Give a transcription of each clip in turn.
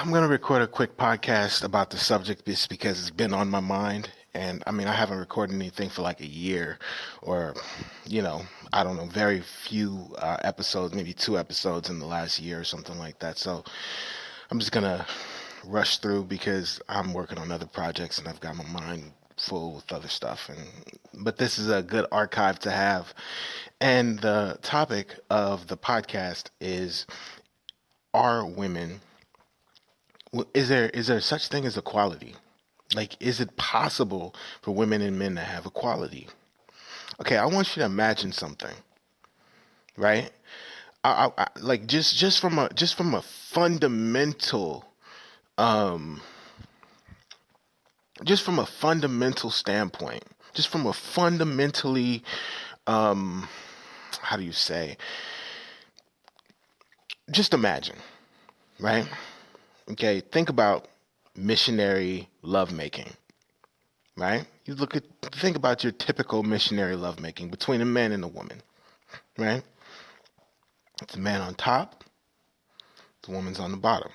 I'm going to record a quick podcast about the subject just because it's been on my mind. And I mean, I haven't recorded anything for like a year or, you know, I don't know, very few episodes, maybe 2 episodes in the last year or something like that. So I'm just going to rush through because I'm working on other projects and I've got my mind full with other stuff. But this is a good archive to have. And the topic of the podcast is, are women, is there such thing as equality? Like, is it possible for women and men to have equality? Okay, I want you to imagine something, right? Like just from a fundamental, um, just from a fundamental standpoint, just from a fundamentally, um, how do you say? Just imagine, right? Okay, think about missionary lovemaking, right? Think about your typical missionary lovemaking between a man and a woman, right? It's a man on top, the woman's on the bottom.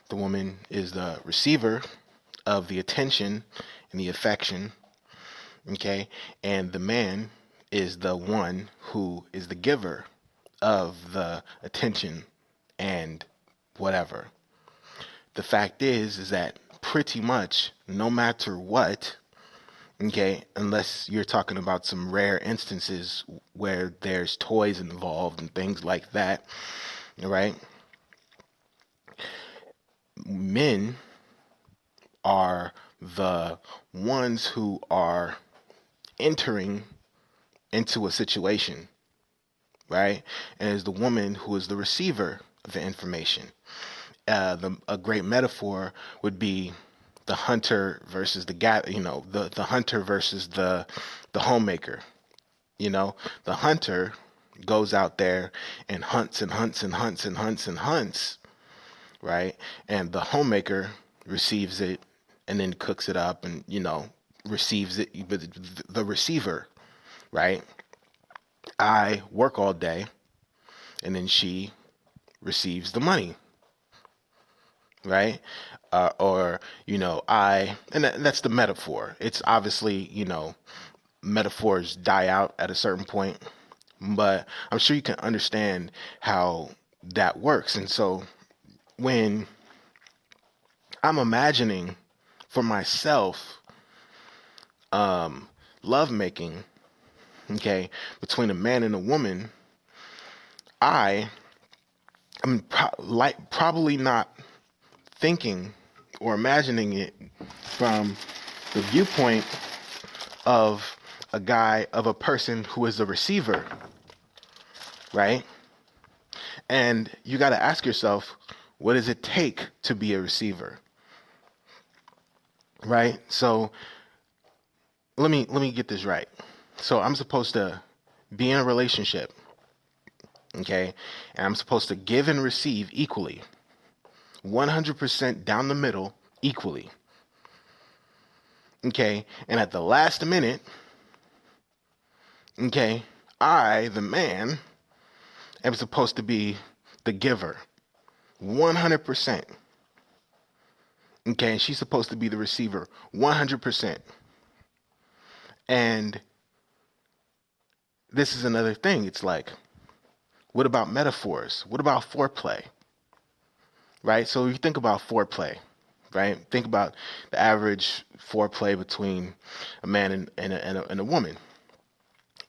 The woman is the receiver of the attention and the affection, okay? And the man is the one who is the giver of the attention and whatever. The fact is that pretty much no matter what, okay, unless you're talking about some rare instances where there's toys involved and things like that, right? Men are the ones who are entering into a situation, right? And it's the woman who is the receiver of the information. A great metaphor would be the hunter versus the hunter versus the homemaker. The hunter goes out there and hunts and hunts and hunts and hunts and hunts, right? And the homemaker receives it and then cooks it up and receives it. But the receiver, right? I work all day, and then she receives the money, right? That's the metaphor. It's obviously, metaphors die out at a certain point, but I'm sure you can understand how that works. And so when I'm imagining for myself, lovemaking, okay, between a man and a woman, I'm probably not thinking or imagining it from the viewpoint of a person who is a receiver, right? And you got to ask yourself, what does it take to be a receiver, right? So let me get this right. So I'm supposed to be in a relationship, okay, and I'm supposed to give and receive equally. 100% down the middle equally. Okay, and at the last minute, okay, I, the man, am supposed to be the giver. 100%. Okay, and she's supposed to be the receiver. 100%. And this is another thing. It's like, what about metaphors? What about foreplay? Right? So you think about foreplay, right? Think about the average foreplay between a man and a woman.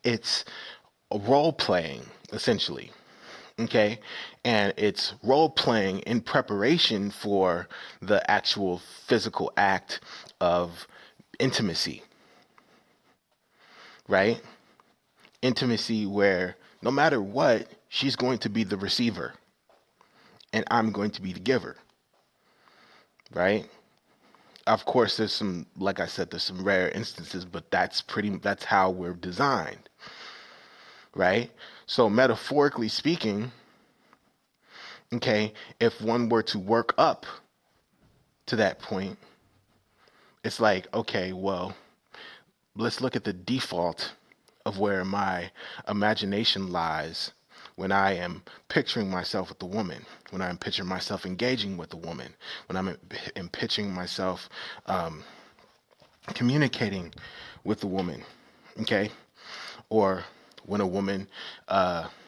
It's a role playing, essentially, okay? And it's role playing in preparation for the actual physical act of intimacy, right? Intimacy where no matter what, she's going to be the receiver and I'm going to be the giver, right? Of course, there's some, like I said, there's some rare instances, but that's how we're designed, right? So metaphorically speaking, okay, if one were to work up to that point, it's like, okay, well, let's look at the default of where my imagination lies when I am picturing myself with the woman, when I'm picturing myself engaging with the woman, when I'm picturing myself communicating with the woman, okay? Or when a woman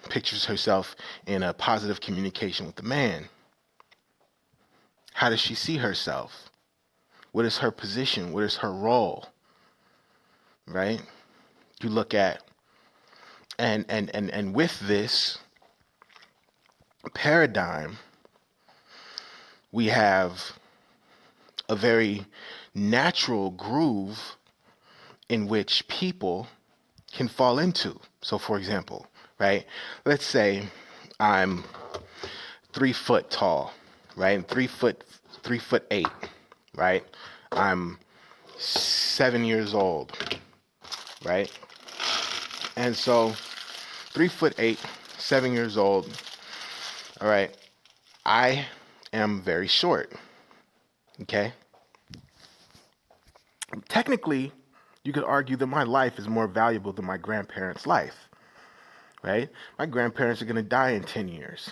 pictures herself in a positive communication with the man. How does she see herself? What is her position? What is her role? Right? You look at and with this paradigm, we have a very natural groove in which people can fall into. So for example, right? Let's say I'm 3 foot tall, right? 3'8", right? I'm 7 years old, right? And so 3'8", 7 years old. All right. I am very short. Okay. Technically, you could argue that my life is more valuable than my grandparents' life, right? My grandparents are going to die in 10 years,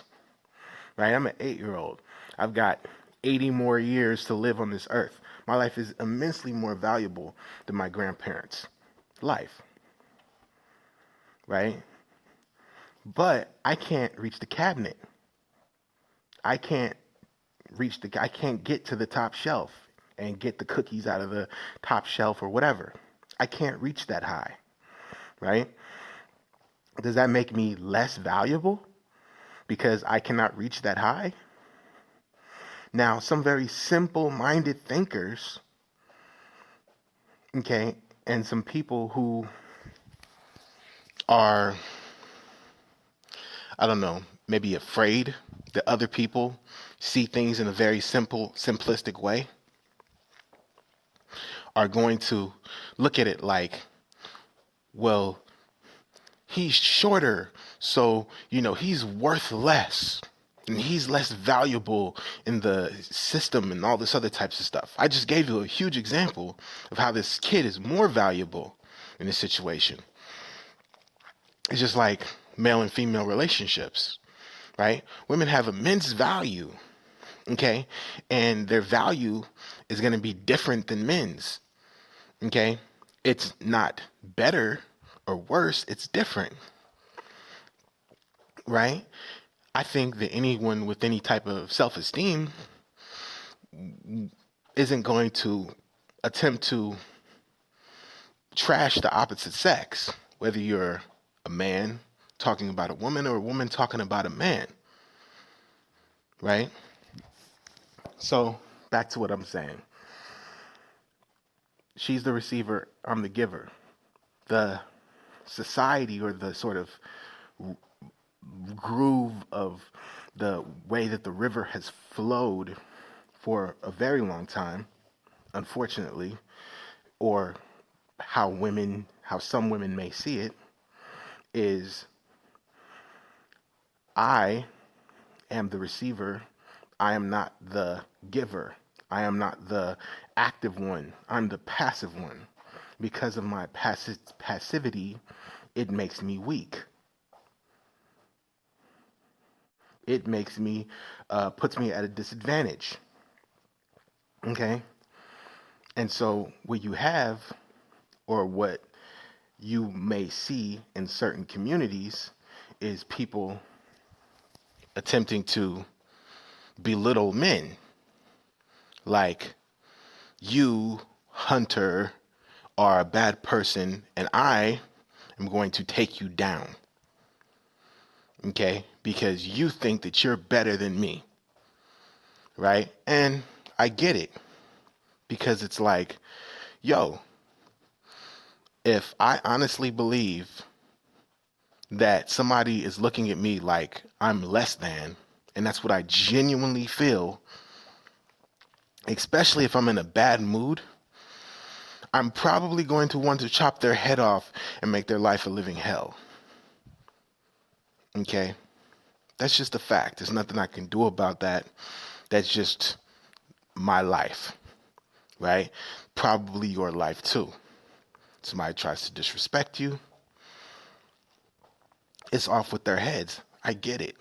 right? I'm an 8-year-old. I've got 80 more years to live on this earth. My life is immensely more valuable than my grandparents' life, right? But I can't reach the cabinet. I can't get to the top shelf and get the cookies out of the top shelf or whatever. I can't reach that high, right? Does that make me less valuable because I cannot reach that high? Now, some very simple-minded thinkers, okay, and some people who are, I don't know, maybe afraid that other people see things in a very simplistic way, are going to look at it like, well, he's shorter, so, he's worth less, and he's less valuable in the system and all this other types of stuff. I just gave you a huge example of how this kid is more valuable in this situation. It's just like male and female relationships, right? Women have immense value, okay? And their value is going to be different than men's, okay? It's not better or worse, it's different, right? I think that anyone with any type of self-esteem isn't going to attempt to trash the opposite sex, whether you're a man talking about a woman or a woman talking about a man, right? So back to what I'm saying. She's the receiver, I'm the giver. The society, or the sort of groove of the way that the river has flowed for a very long time, unfortunately, or how some women may see it, is I am the receiver. I am not the giver. I am not the active one. I'm the passive one. Because of my passivity, it makes me weak. It makes me, puts me at a disadvantage. Okay? And so what you have, or what you may see in certain communities, is people attempting to belittle men. Like, you, Hunter, are a bad person, and I am going to take you down. Okay? Because you think that you're better than me. Right? And I get it. Because it's like, yo, if I honestly believe that somebody is looking at me like I'm less than, and that's what I genuinely feel, especially if I'm in a bad mood, I'm probably going to want to chop their head off and make their life a living hell. Okay? That's just a fact. There's nothing I can do about that. That's just my life, right? Probably your life too. Somebody tries to disrespect you, it's off with their heads. I get it.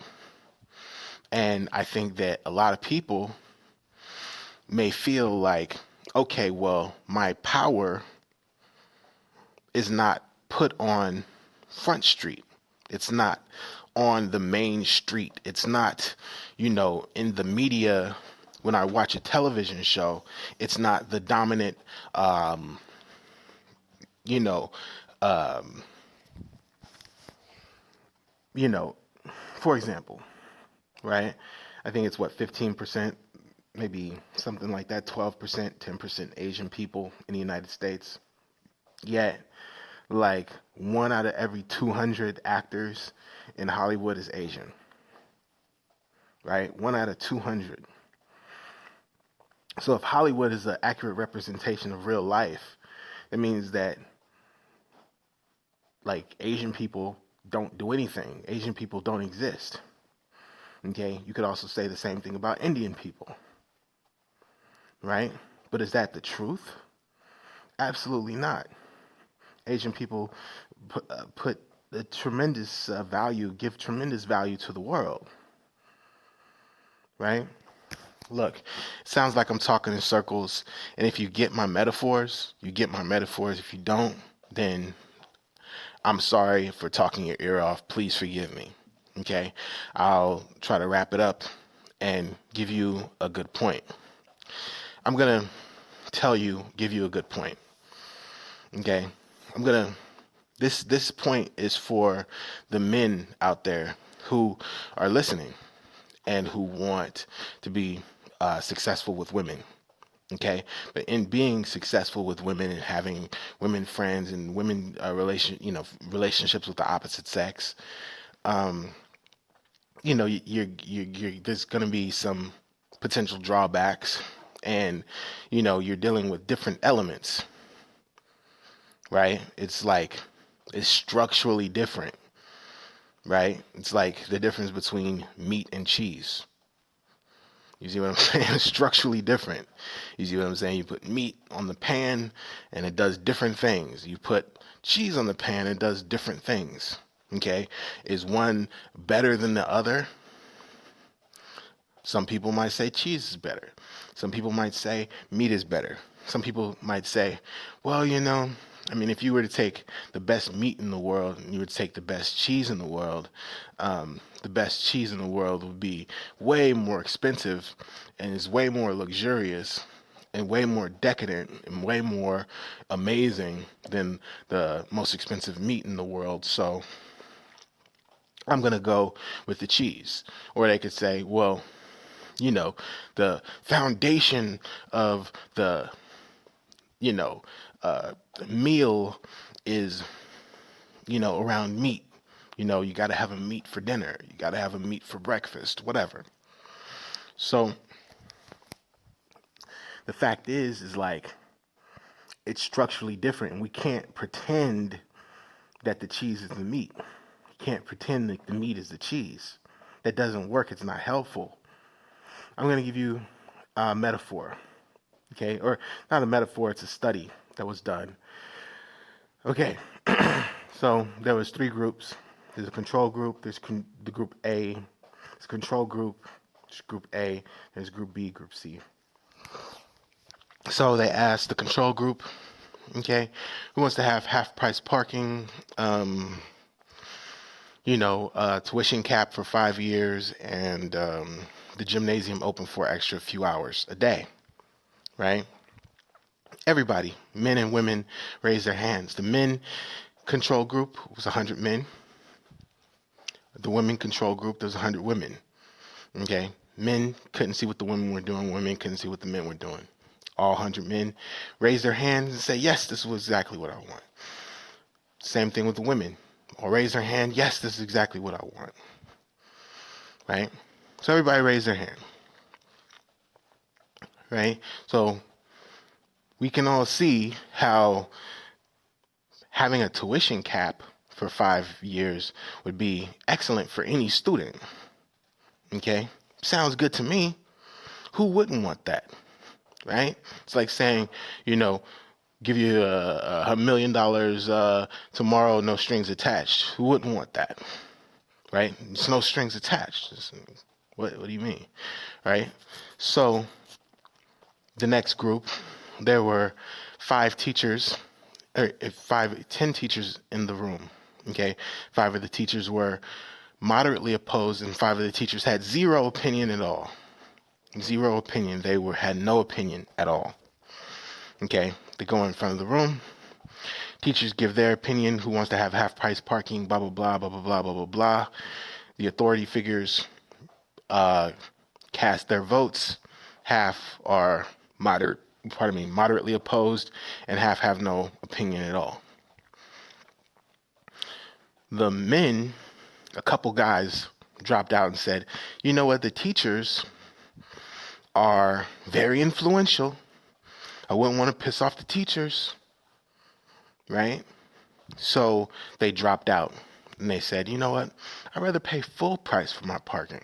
And I think that a lot of people may feel like, okay, well, my power is not put on Front Street. It's not on the main street. It's not, in the media. When I watch a television show, it's not the dominant, you know, um, for example, right? I think it's 15%, maybe something like that, 12%, 10% Asian people in the United States. Yet, like 1 out of every 200 actors in Hollywood is Asian, right? 1 out of 200. So if Hollywood is an accurate representation of real life, it means that like Asian people don't do anything. Asian people don't exist. Okay? You could also say the same thing about Indian people. Right? But is that the truth? Absolutely not. Asian people put a tremendous give tremendous value to the world. Right? Look, it sounds like I'm talking in circles, and if you get my metaphors, you get my metaphors. If you don't, then I'm sorry for talking your ear off. Please forgive me. Okay? I'll try to wrap it up and give you a good point. I'm going to give you a good point. Okay? This point is for the men out there who are listening and who want to be successful with women. Okay, but in being successful with women and having women friends and women relationships with the opposite sex, you're there's going to be some potential drawbacks, and you're dealing with different elements, right? It's structurally different, right? It's like the difference between meat and cheese. You see what I'm saying? It's structurally different. You see what I'm saying? You put meat on the pan and it does different things. You put cheese on the pan, it does different things. Okay? Is one better than the other? Some people might say cheese is better. Some people might say meat is better. Some people might say, well, if you were to take the best meat in the world and you were to take the best cheese in the world, the best cheese in the world would be way more expensive and is way more luxurious and way more decadent and way more amazing than the most expensive meat in the world. So I'm going to go with the cheese. Or they could say, well, the foundation of the, meal is, around meat. You got to have a meat for dinner. You got to have a meat for breakfast, whatever. So the fact is it's structurally different, and we can't pretend that the cheese is the meat. You can't pretend that the meat is the cheese. That doesn't work. It's not helpful. I'm going to give you a metaphor, okay? Or not a metaphor, it's a study that was done. Okay, so there was 3 groups. There's a control group, there's the group A, there's a control group, there's group A, there's group B, group C. So they asked the control group, okay, who wants to have half-price parking, tuition cap for 5 years, and the gymnasium open for extra few hours a day, right? Everybody, men and women, raised their hands. The men control group was 100 men. The women control group, there was 100 women. Okay? Men couldn't see what the women were doing. Women couldn't see what the men were doing. All 100 men raised their hands and say, yes, this is exactly what I want. Same thing with the women. All raised their hand, yes, this is exactly what I want. Right? So everybody raised their hand. Right? So we can all see how having a tuition cap for 5 years would be excellent for any student. Okay? Sounds good to me. Who wouldn't want that? Right? It's like saying, give you $1 million tomorrow, no strings attached. Who wouldn't want that? right? There's no strings attached. What do you mean, right? So the next group, there were 10 teachers in the room. Okay, 5 of the teachers were moderately opposed, and 5 of the teachers had zero opinion at all. Zero opinion. They had no opinion at all. Okay, they go in front of the room. Teachers give their opinion. Who wants to have half price parking? Blah blah blah blah blah blah blah blah blah. The authority figures cast their votes. Half are moderately opposed, and half have no opinion at all. The men, a couple guys, dropped out and said, you know what, the teachers are very influential. I wouldn't want to piss off the teachers, right? So they dropped out and they said, you know what, I'd rather pay full price for my parking,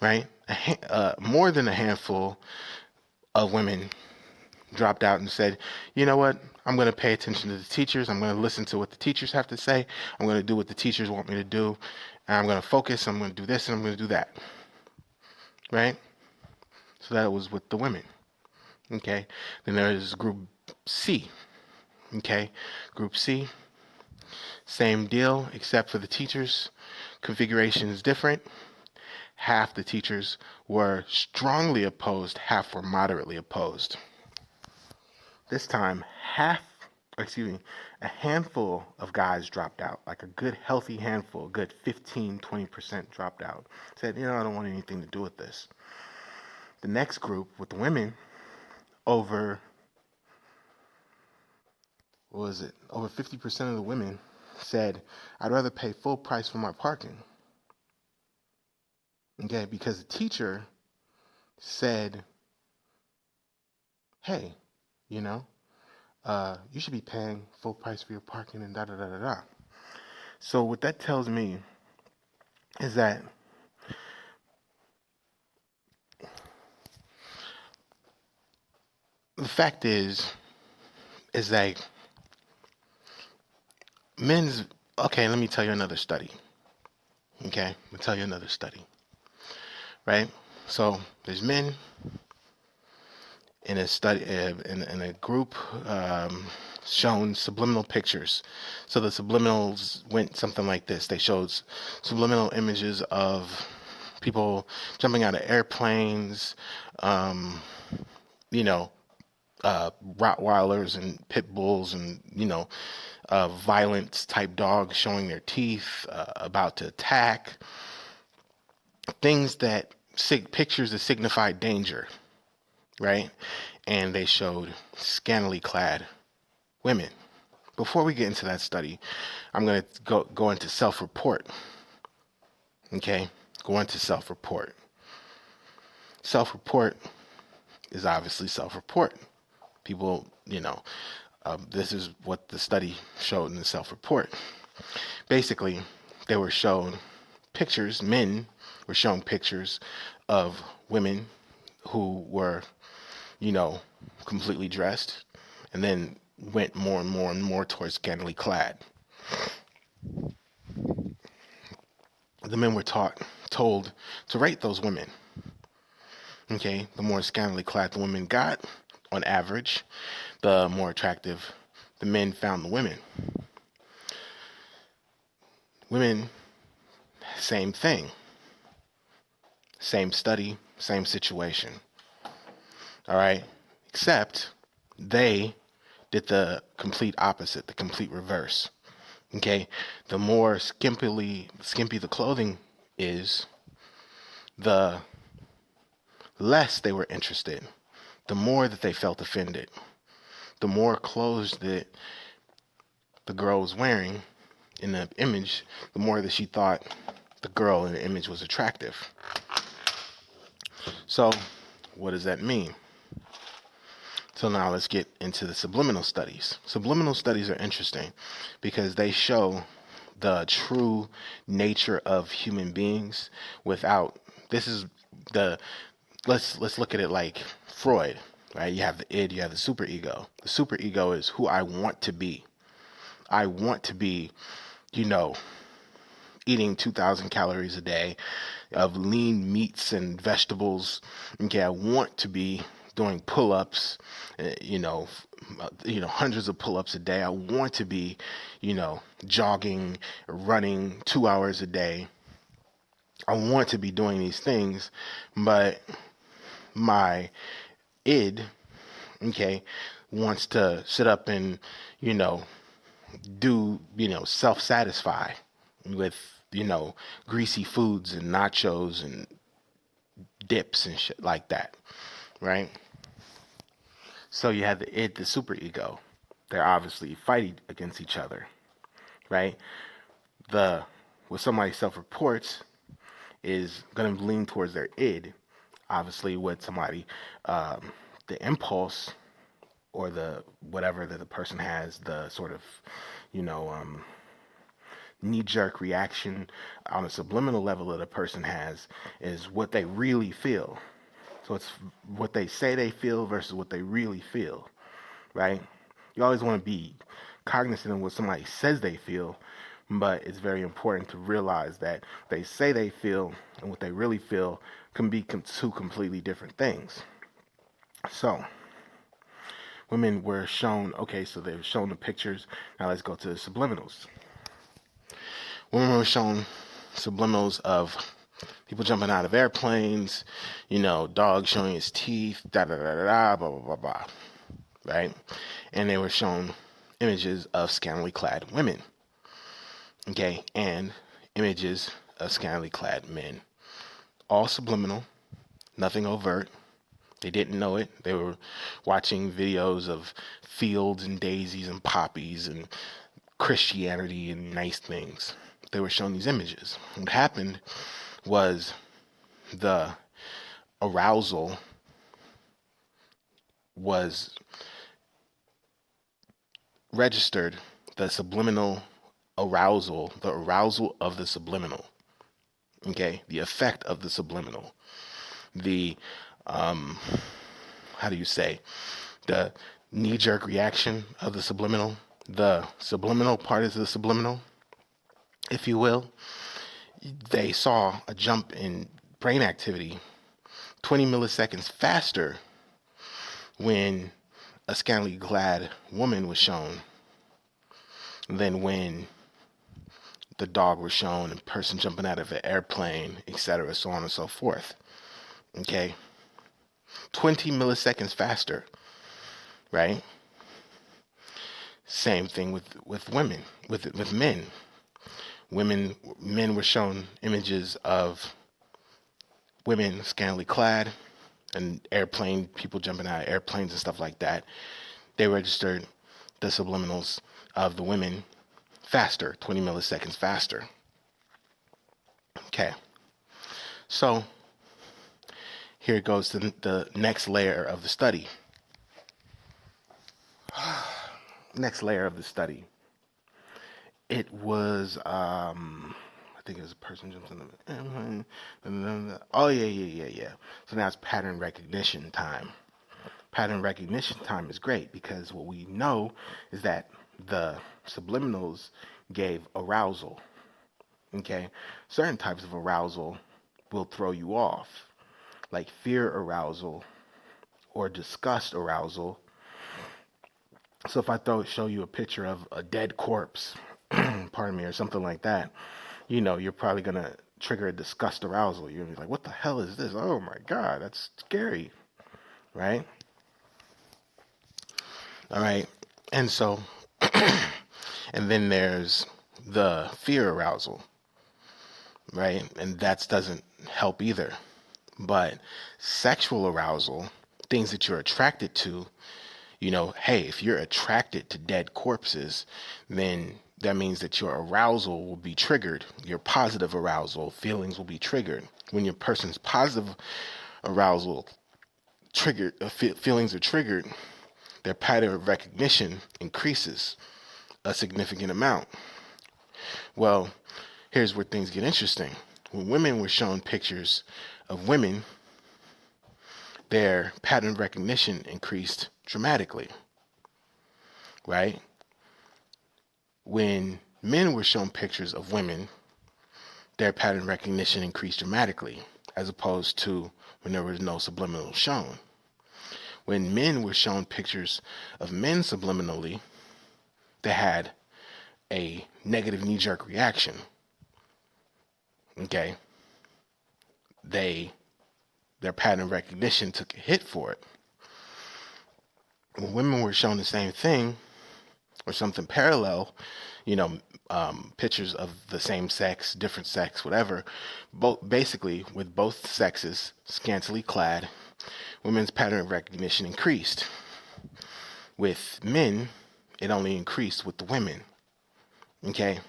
right? More than a handful of women dropped out and said, you know what, I'm going to pay attention to the teachers. I'm going to listen to what the teachers have to say. I'm going to do what the teachers want me to do. And I'm going to focus. I'm going to do this and I'm going to do that. Right? So that was with the women. Okay. Then there's group C. Okay. Group C. Same deal, except for the teachers. Configuration is different. Half the teachers were strongly opposed. Half were moderately opposed. This time, a handful of guys dropped out, like a good healthy handful, a good 15-20% dropped out. Said, I don't want anything to do with this. The next group with the women, over 50% of the women said, I'd rather pay full price for my parking. Okay, because the teacher said, hey, you should be paying full price for your parking and da-da-da-da-da. So what that tells me is that the fact is like let me tell you another study. Okay, I'll tell you another study. Right? So there's men in a study, in a group shown subliminal pictures. So the subliminals went something like this. They showed subliminal images of people jumping out of airplanes, Rottweilers and pit bulls and, violent type dogs showing their teeth, about to attack. Things pictures that signify danger. Right? And they showed scantily clad women. Before we get into that study, I'm going to go into self-report. Okay? Go into self-report. Self-report is obviously self-report. People, this is what the study showed in the self-report. Basically, they were shown pictures, men were shown pictures of women who were completely dressed, and then went more and more and more towards scantily clad. The men were told to rate those women. Okay, the more scantily clad the women got, on average, the more attractive the men found the women. Women, same thing. Same study, same situation. All right, except they did the complete opposite, the complete reverse. Okay, the more skimpy the clothing is, the less they were interested, the more that they felt offended, the more clothes that the girl was wearing in the image, the more that she thought the girl in the image was attractive. So, what does that mean? So now let's get into the subliminal studies. Subliminal studies are interesting because they show the true nature of human beings without, let's look at it like Freud, right? You have the id, you have the superego. The superego is who I want to be. I want to be, eating 2,000 calories a day of lean meats and vegetables. Okay, I want to be doing pull-ups, hundreds of pull-ups a day. I want to be, jogging, running 2 hours a day. I want to be doing these things, but my id, okay, wants to sit up and, do, self-satisfy with, greasy foods and nachos and dips and shit like that, right? So you have the id, the superego. They're obviously fighting against each other, right? What somebody self-reports is going to lean towards their id. Obviously, with somebody, the impulse or the whatever that the person has, the sort of, knee-jerk reaction on a subliminal level that a person has is what they really feel. So it's what they say they feel versus what they really feel, right? You always want to be cognizant of what somebody says they feel, but it's very important to realize that they say they feel and what they really feel can be two completely different things. So women were shown, so they were shown the pictures. Now let's go to the subliminals. Women were shown subliminals of people jumping out of airplanes, dog showing his teeth, blah, blah, blah, blah, right? And they were shown images of scantily clad women, okay, and images of scantily clad men. All subliminal, nothing overt. They didn't know it. They were watching videos of fields and daisies and poppies and Christianity and nice things. They were shown these images. What happened was the arousal was registered, the subliminal arousal, the arousal of the subliminal, okay, the effect of the subliminal, the, the knee-jerk reaction of the subliminal part is the subliminal, if you will. They saw a jump in brain activity 20 milliseconds faster when a scantily clad woman was shown than when the dog was shown, a person jumping out of an airplane, etc., so on and so forth. Okay? 20 milliseconds faster, right? Same thing with women, with men. Men were shown images of women scantily clad and people jumping out of airplanes and stuff like that. They registered the subliminals of the women faster, 20 milliseconds faster. Okay. So here it goes to the next layer of the study. Next layer of the study. It was, I think it was a person jumps in the, oh yeah. So now it's pattern recognition time. Pattern recognition time is great because what we know is that the subliminals gave arousal. Okay? Certain types of arousal will throw you off, like fear arousal or disgust arousal. So if I show you a picture of a dead corpse, pardon me, or something like that, you're probably going to trigger a disgust arousal. You're going to be like, what the hell is this? Oh my God, that's scary, right? All right. And so, and then there's the fear arousal, right? And that doesn't help either. But sexual arousal, things that you're attracted to, hey, if you're attracted to dead corpses, then that means that your arousal will be triggered. Your positive arousal feelings will be triggered. When your person's positive arousal triggered, feelings are triggered, their pattern of recognition increases a significant amount. Well, here's where things get interesting. When women were shown pictures of women, their pattern recognition increased dramatically, right? When men were shown pictures of women, their pattern recognition increased dramatically, as opposed to when there was no subliminal shown. When men were shown pictures of men subliminally, they had a negative knee-jerk reaction. Okay? Their pattern recognition took a hit for it. When women were shown the same thing or something parallel, pictures of the same sex, different sex, whatever, basically with both sexes scantily clad, women's pattern recognition increased. With men, it only increased with the women. Okay?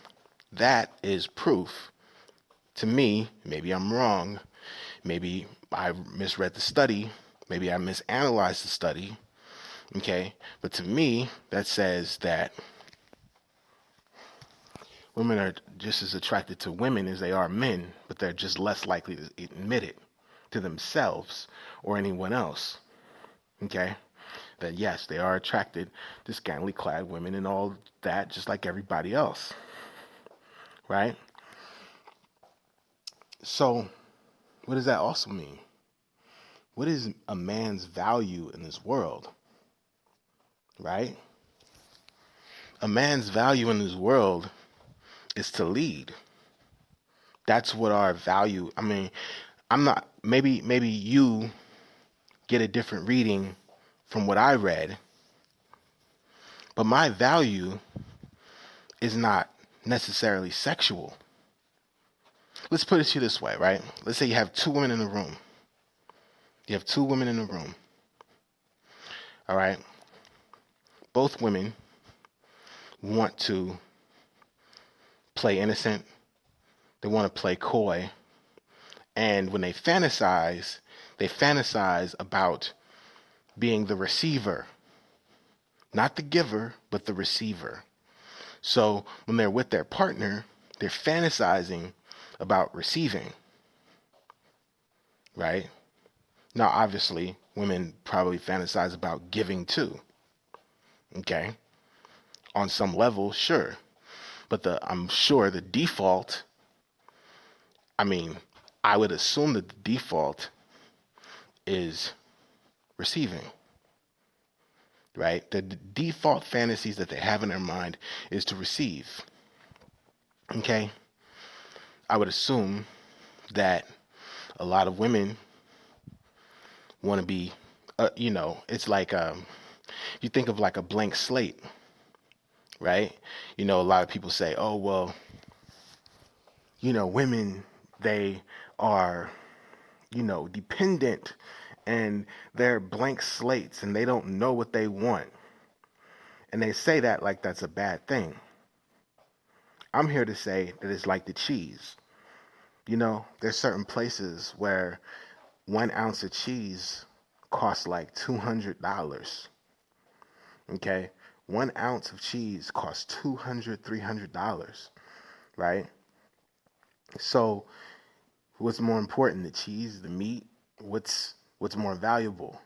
That is proof. To me, maybe I'm wrong, maybe I misread the study, maybe I misanalyzed the study, okay? But to me, that says that women are just as attracted to women as they are men, but they're just less likely to admit it to themselves or anyone else, okay? That yes, they are attracted to scantily clad women and all that, just like everybody else, right? So, what does that also mean? What is a man's value in this world? Right? A man's value in this world is to lead. That's what our value, maybe you get a different reading from what I read, but my value is not necessarily sexual. Let's put it to you this way, right? Let's say you have two women in the room. All right? Both women want to play innocent. They want to play coy. And when they fantasize about being the receiver. Not the giver, but the receiver. So when they're with their partner, they're fantasizing about receiving, right? Now, obviously, women probably fantasize about giving too, okay? On some level, sure. But I'm sure the default, I would assume that the default is receiving, right? The default fantasies that they have in their mind is to receive, okay? I would assume that a lot of women want to be, it's like, you think of like a blank slate, right? A lot of people say, oh, well, women, they are, dependent and they're blank slates and they don't know what they want. And they say that like that's a bad thing. I'm here to say that it's like the cheese. There's certain places where 1 ounce of cheese costs like $200. Okay? 1 ounce of cheese costs $200, $300, right? So what's more important, the cheese, the meat? What's more valuable,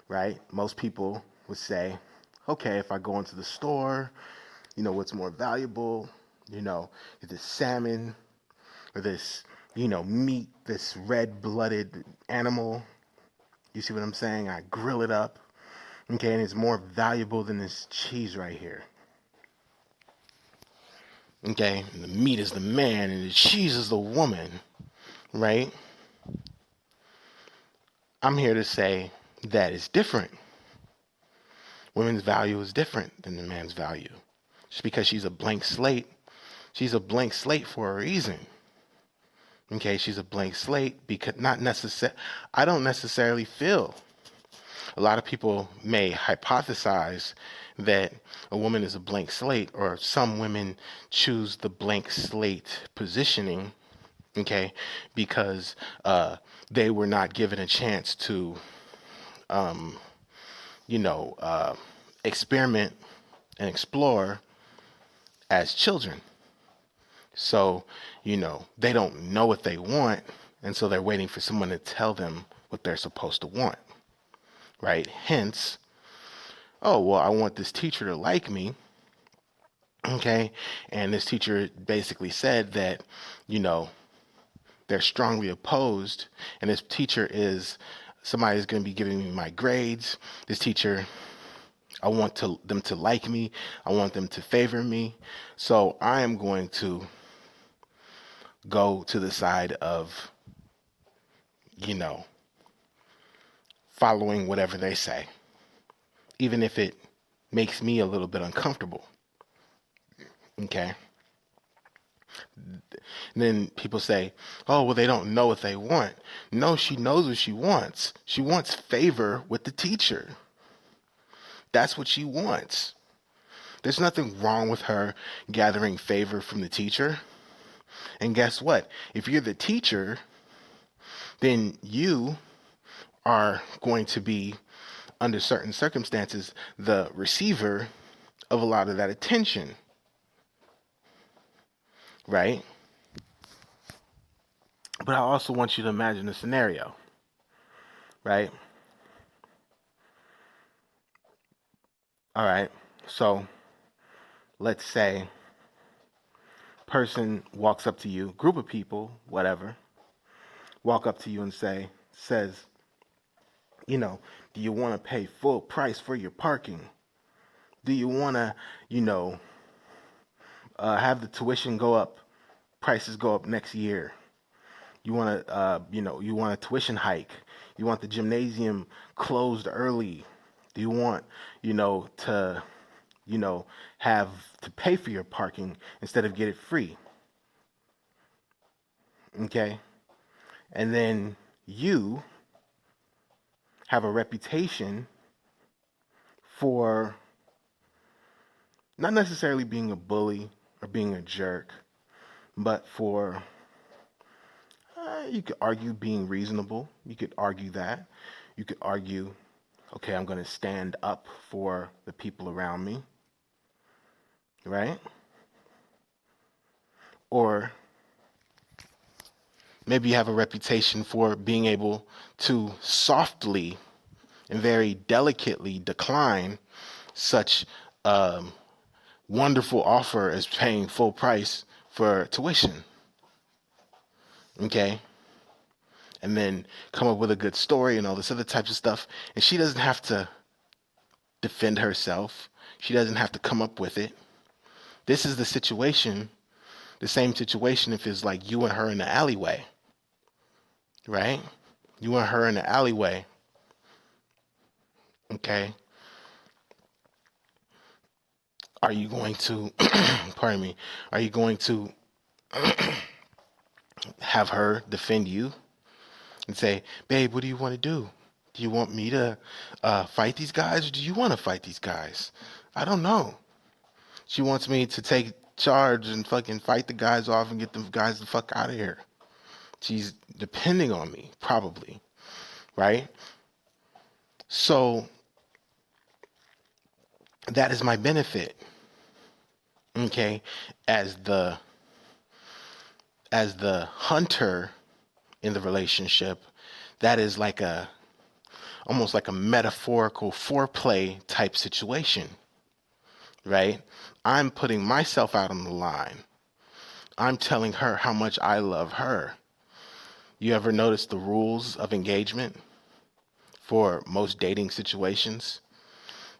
right? Most people would say, okay, if I go into the store, what's more valuable? This salmon or this, meat, this red-blooded animal. You see what I'm saying? I grill it up, okay, and it's more valuable than this cheese right here. Okay, and the meat is the man and the cheese is the woman, right? I'm here to say that it's different. Women's value is different than the man's value. Just because she's a blank slate for a reason. Okay, she's a blank slate because I don't necessarily feel. A lot of people may hypothesize that a woman is a blank slate, or some women choose the blank slate positioning, okay, because they were not given a chance to, experiment and explore as children. So, they don't know what they want, and so they're waiting for someone to tell them what they're supposed to want, right? Hence, oh, well, I want this teacher to like me, Okay. And this teacher basically said that, you know, they're strongly opposed. And this teacher is somebody who's going to be giving me my grades. This teacher, I want them to like me. I want them to favor me. So I am going to go to the side of, you know, following whatever they say, even if it makes me a little bit uncomfortable. Okay. And then people say, oh, well, they don't know what they want. No, she knows what she wants. She wants favor with the teacher. That's what she wants. There's nothing wrong with her gathering favor from the teacher. And guess what? If you're the teacher, then you are going to be, under certain circumstances, the receiver of a lot of that attention. Right? But I also want you to imagine a scenario. Right? All right. So let's say person walks up to you, group of people, whatever, walk up to you and says, you know, do you want to pay full price for your parking? Do you want to, you know, have the tuition go up, prices go up next year? You want to, you want a tuition hike? You want the gymnasium closed early? Do you want, to, have to pay for your parking instead of get it free? Okay. And then you have a reputation for not necessarily being a bully or being a jerk, but for, you could argue being reasonable. You could argue that. You could argue, okay, I'm going to stand up for the people around me, right? Or maybe you have a reputation for being able to softly and very delicately decline such a wonderful offer as paying full price for tuition. Okay? And then come up with a good story and all this other types of stuff. And she doesn't have to defend herself. She doesn't have to come up with it. This is the situation, the same situation if it's like you and her in the alleyway. Right? You and her in the alleyway. Okay? Are you going to, pardon me, are you going to have her defend you and say, babe, what do you want to do? Do you want me to fight these guys, or do you want to fight these guys? I don't know. She wants me to take charge and fucking fight the guys off and get them guys the fuck out of here. She's depending on me, probably. Right? So that is my benefit. Okay? As the hunter in the relationship, that is like almost like a metaphorical foreplay type situation, right? I'm putting myself out on the line. I'm telling her how much I love her. You ever notice the rules of engagement for most dating situations?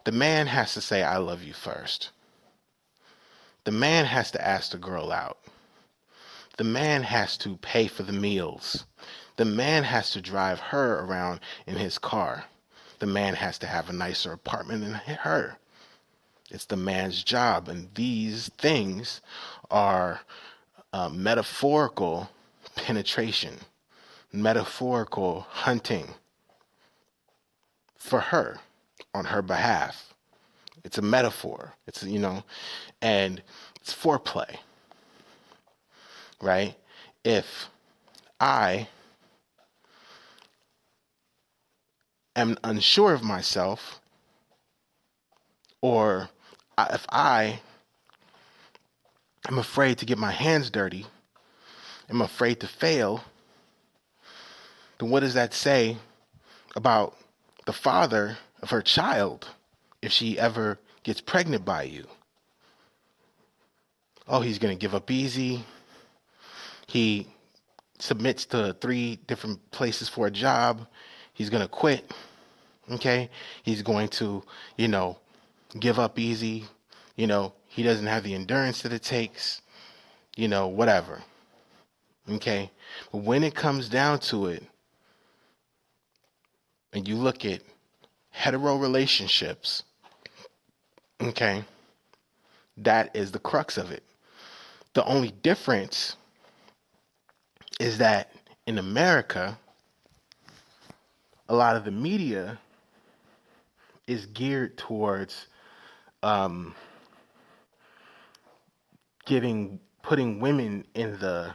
The man has to say, I love you first. The man has to ask the girl out. The man has to pay for the meals. The man has to drive her around in his car. The man has to have a nicer apartment than her. It's the man's job. And these things are metaphorical penetration, metaphorical hunting for her on her behalf. It's a metaphor. It's, and it's foreplay. Right? If I am unsure of myself, or if I am afraid to get my hands dirty, am afraid to fail, then what does that say about the father of her child if she ever gets pregnant by you? Oh, he's going to give up easy. He submits to 3 different places for a job. He's going to quit. Okay. He's going to, give up easy. He doesn't have the endurance that it takes, whatever. Okay. But when it comes down to it, and you look at hetero relationships, okay, that is the crux of it. The only difference is that in America, a lot of the media is geared towards putting women in the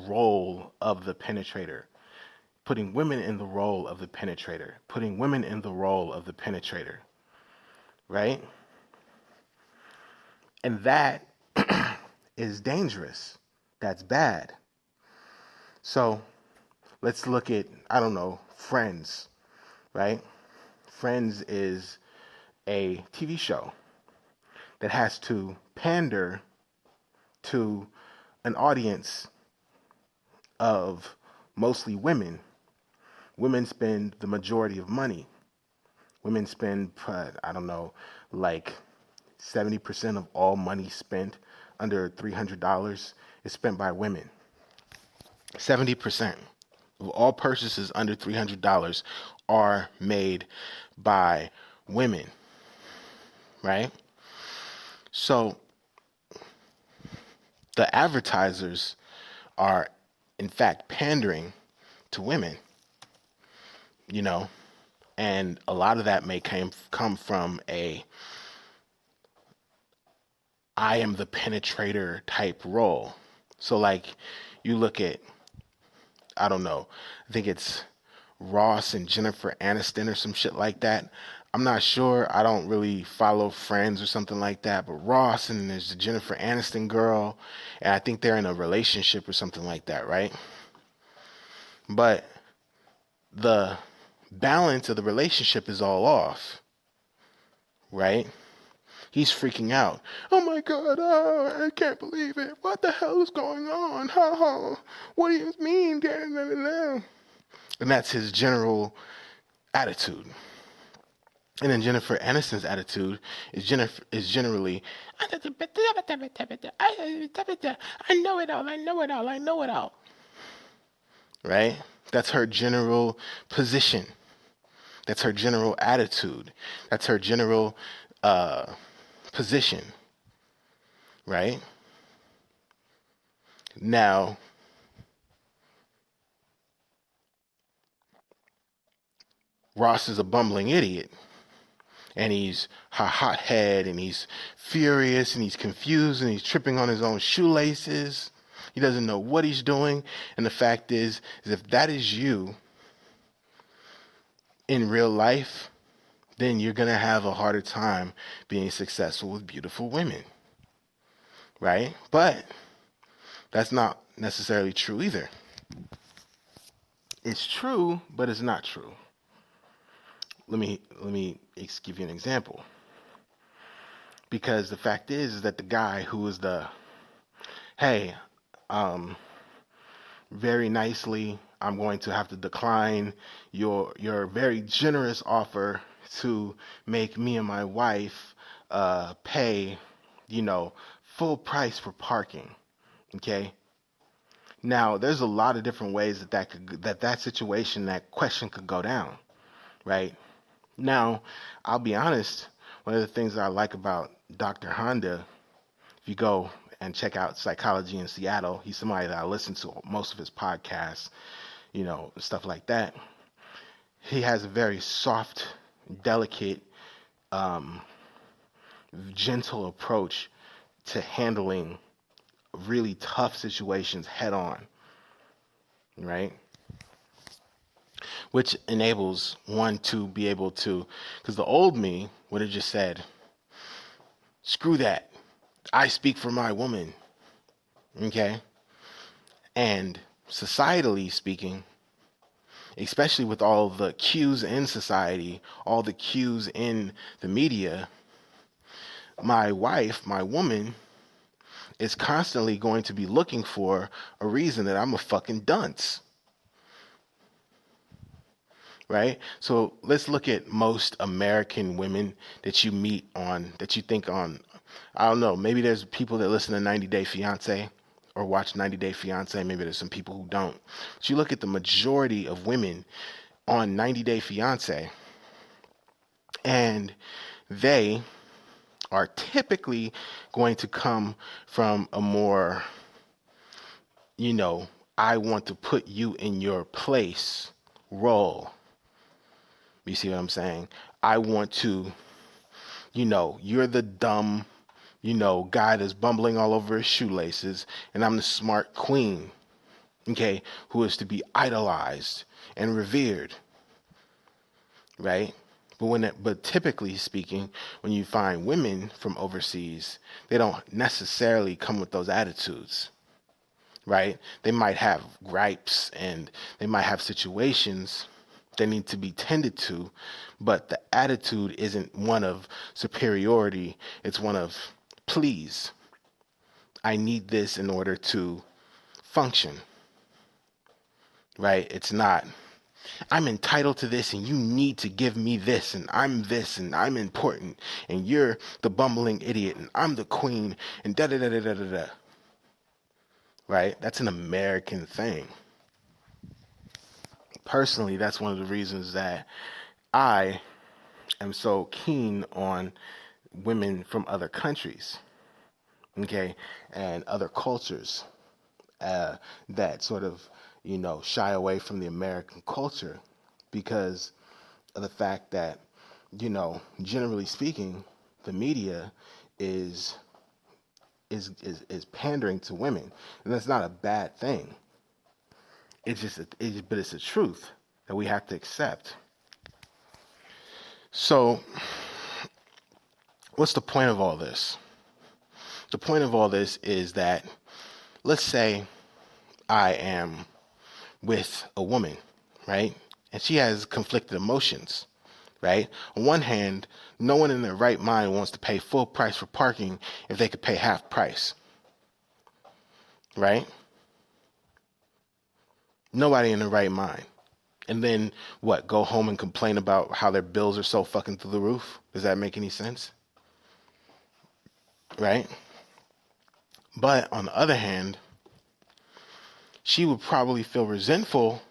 role of the penetrator, putting women in the role of the penetrator, putting women in the role of the penetrator, right? And that is dangerous. That's bad. So let's look at, Friends, right? Friends is a TV show that has to pander to an audience of mostly women. Women spend the majority of money. Women spend, like 70% of all money spent under $300 is spent by women. 70% of all purchases under $300 are made by women, right? So the advertisers are, in fact, pandering to women, and a lot of that may come from I am the penetrator type role. So like you look at, I think it's Ross and Jennifer Aniston or some shit like that. I'm not sure. I don't really follow Friends or something like that. But Ross and there's the Jennifer Aniston girl, and I think they're in a relationship or something like that, right? But the balance of the relationship is all off, right? He's freaking out. Oh my God, oh, I can't believe it. What the hell is going on? What do you mean? And that's his general attitude. And then Jennifer Aniston's attitude is generally, I know it all. Right? That's her general position. That's her general attitude. That's her general position. Right? Now, Ross is a bumbling idiot. And he's a hothead, and he's furious, and he's confused, and he's tripping on his own shoelaces. He doesn't know what he's doing. And the fact is if that is you in real life, then you're going to have a harder time being successful with beautiful women. Right? But that's not necessarily true either. It's true, but it's not true. Let me give you an example. Because the fact is that the guy who was very nicely, I'm going to have to decline your very generous offer to make me and my wife pay, full price for parking. Okay? Now, there's a lot of different ways that question could go down, right? Now, I'll be honest, one of the things that I like about Dr. Honda, if you go and check out Psychology in Seattle, he's somebody that I listen to most of his podcasts, stuff like that. He has a very soft, delicate, gentle approach to handling really tough situations head on, right? Which enables one to be able to, because the old me would have just said, screw that. I speak for my woman. Okay? And societally speaking, especially with all the cues in society, all the cues in the media, my wife, my woman, is constantly going to be looking for a reason that I'm a fucking dunce. Right? So let's look at most American women that you meet on, that you think on, I don't know, maybe there's people that listen to 90 Day Fiance or watch 90 Day Fiance. Maybe there's some people who don't. But you look at the majority of women on 90 Day Fiance, and they are typically going to come from a more, I want to put you in your place role. You see what I'm saying? I want to, you're the dumb, guy that's bumbling all over his shoelaces, and I'm the smart queen, okay, who is to be idolized and revered, right? But typically speaking, when you find women from overseas, they don't necessarily come with those attitudes, right? They might have gripes and they might have situations that need to be tended to, but the attitude isn't one of superiority. It's one of, please, I need this in order to function, right? It's not, I'm entitled to this and you need to give me this and I'm important and you're the bumbling idiot and I'm the queen and da da da da da da da. Right? That's an American thing. Personally, that's one of the reasons that I am so keen on women from other countries, okay, and other cultures that sort of, shy away from the American culture because of the fact that, generally speaking, the media is pandering to women, and that's not a bad thing. It's just, but it's a truth that we have to accept. So, what's the point of all this? The point of all this is that, let's say I am with a woman, right? And she has conflicted emotions, right? On one hand, no one in their right mind wants to pay full price for parking if they could pay half price, right? Nobody in their right mind. And then what? Go home and complain about how their bills are so fucking through the roof? Does that make any sense? Right? But on the other hand, she would probably feel resentful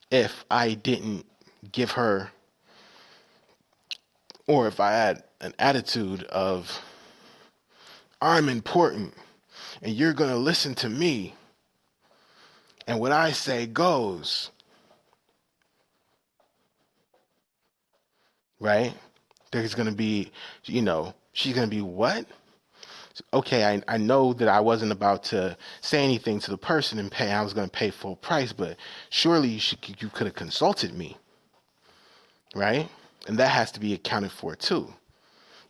if I didn't give her, or if I had an attitude of, I'm important and you're going to listen to me. And what I say goes. Right? There's going to be, she's going to be what? Okay, I know that I wasn't about to say anything to the person and I was going to pay full price, but surely you could have consulted me. Right? And that has to be accounted for too.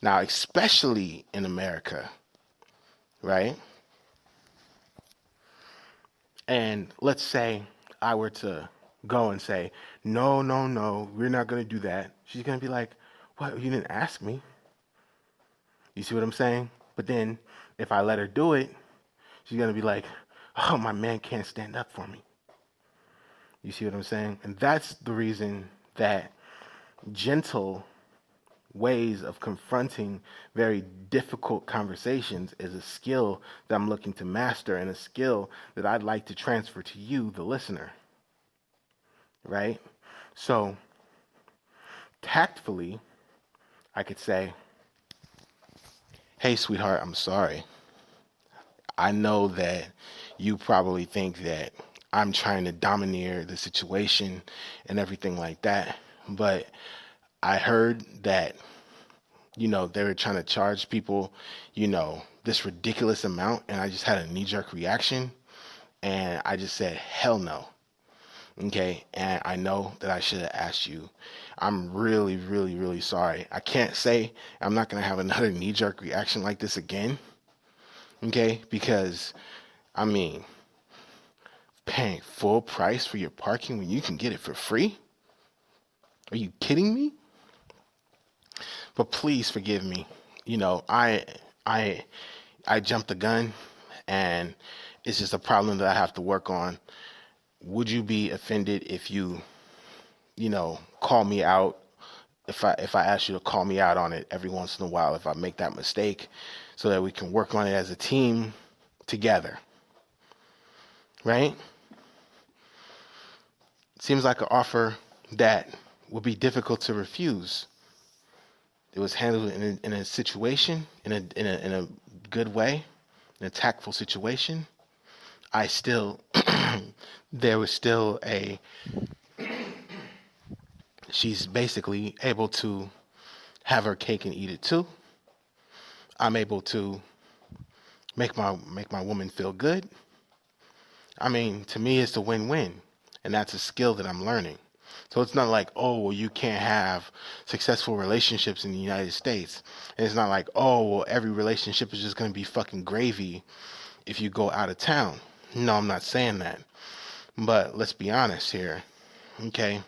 Now, especially in America. Right? And let's say I were to go and say, no, we're not going to do that. She's going to be like, what? You didn't ask me. You see what I'm saying? But then if I let her do it, she's going to be like, oh, my man can't stand up for me. You see what I'm saying? And that's the reason that gentle ways of confronting very difficult conversations is a skill that I'm looking to master and a skill that I'd like to transfer to you, the listener. Right? So, tactfully, I could say, hey, sweetheart, I'm sorry. I know that you probably think that I'm trying to domineer the situation and everything like that, but I heard that, they were trying to charge people, this ridiculous amount, and I just had a knee-jerk reaction, and I just said, hell no. Okay, and I know that I should have asked you. I'm really, really, really sorry. I can't say I'm not going to have another knee-jerk reaction like this again, okay, because, paying full price for your parking when you can get it for free? Are you kidding me? But please forgive me. I I jumped the gun and it's just a problem that I have to work on. Would you be offended if you call me out? If I ask you to call me out on it every once in a while, if I make that mistake, so that we can work on it as a team together, right? Seems like an offer that would be difficult to refuse. It was handled in a situation, in a good way, in a tactful situation. I still, there was still she's basically able to have her cake and eat it too. I'm able to make my woman feel good. I mean, to me, it's a win-win, and that's a skill that I'm learning. So it's not like, oh, well, you can't have successful relationships in the United States. And it's not like, oh, well, every relationship is just going to be fucking gravy if you go out of town. No, I'm not saying that. But let's be honest here, okay?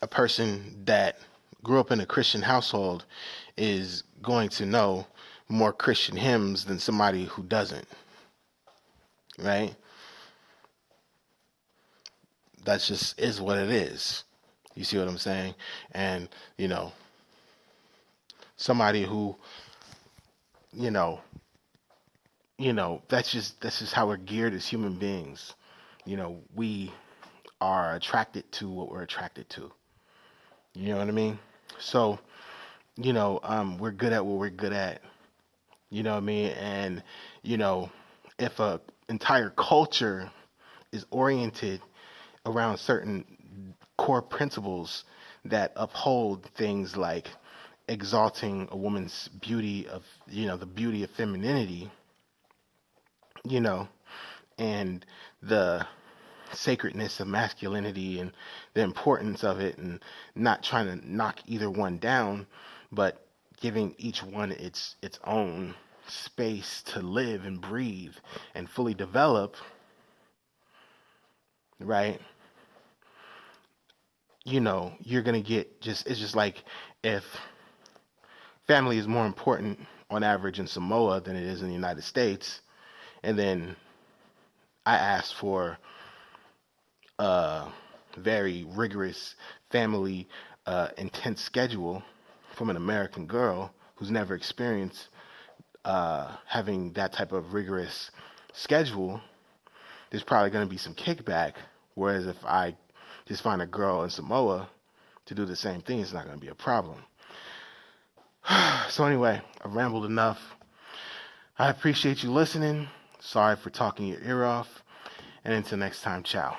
A person that grew up in a Christian household is going to know more Christian hymns than somebody who doesn't, right? That's just is what it is. You see what I'm saying? And, somebody who, that's just how we're geared as human beings. We are attracted to what we're attracted to. You know what I mean? So, we're good at what we're good at. You know what I mean? And, if a entire culture is oriented around certain core principles that uphold things like exalting a woman's beauty of, the beauty of femininity, and the sacredness of masculinity and the importance of it, and not trying to knock either one down, but giving each one its own space to live and breathe and fully develop, right? You're going to get it's just like if family is more important on average in Samoa than it is in the United States, and then I asked for a very rigorous family intense schedule from an American girl who's never experienced having that type of rigorous schedule, there's probably going to be some kickback. Whereas if I just find a girl in Samoa to do the same thing, it's not going to be a problem. So anyway, I've rambled enough. I appreciate you listening. Sorry for talking your ear off. And until next time, ciao.